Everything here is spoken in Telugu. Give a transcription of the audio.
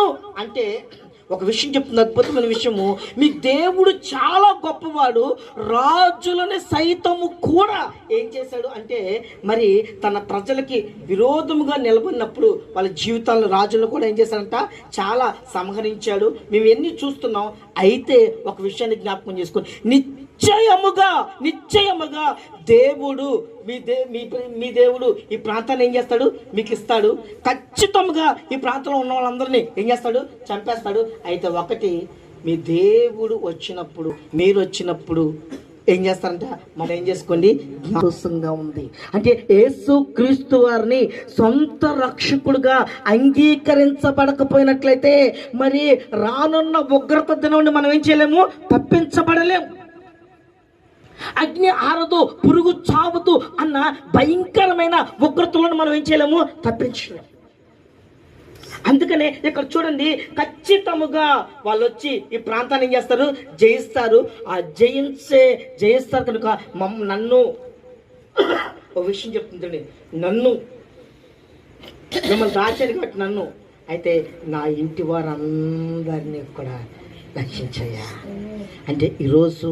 రాను అంటే ఒక విషయం చెప్తుంది, అద్భుతమైన విషయము. మీ దేవుడు చాలా గొప్పవాడు. రాజులని సైతము కూడా ఏం చేశాడు అంటే, మరి తన ప్రజలకి విరోధముగా నిలబడినప్పుడు వాళ్ళ జీవితాలను రాజులను కూడా ఏం చేశాడంట, చాలా సంహరించాడు. మేము ఎన్ని చూస్తున్నాం. అయితే ఒక విషయాన్ని జ్ఞాపకం చేసుకొని, నిశ్చయముగా దేవుడు మీ దేవుడు ఈ ప్రాంతాన్ని ఏం చేస్తాడు, మీకు ఇస్తాడు. ఖచ్చితంగా ఈ ప్రాంతంలో ఉన్న వాళ్ళందరినీ ఏం చేస్తాడు, చంపేస్తాడు. అయితే ఒకటి, మీ దేవుడు వచ్చినప్పుడు, మీరు వచ్చినప్పుడు ఏం చేస్తారంట, మనం ఏం చేసుకోండి, జ్ఞాపకంగా ఉంది. అంటే యేసు క్రీస్తు వారిని సొంత రక్షకుడుగా అంగీకరించబడకపోయినట్లయితే మరి రానున్న ఉగ్రత దినం నుండి మనం ఏం చేయలేము, తప్పించబడలేము. అగ్ని ఆరదు, పురుగు చావదు అన్న భయంకరమైన ఉగ్రతలను మనం ఏం చేయలేము, తప్పించలేము. అందుకనే ఇక్కడ చూడండి, ఖచ్చితముగా వాళ్ళు వచ్చి ఈ ప్రాంతాన్ని ఏం చేస్తారు, జయిస్తారు. ఆ జయిస్తారు కనుక నన్ను ఒక విషయం చెప్తుందండి, నన్ను మిమ్మల్ని రాశారు కాబట్టి నన్ను, అయితే నా ఇంటి వారందరినీ కూడా రక్షించయ్యా అంటే ఈరోజు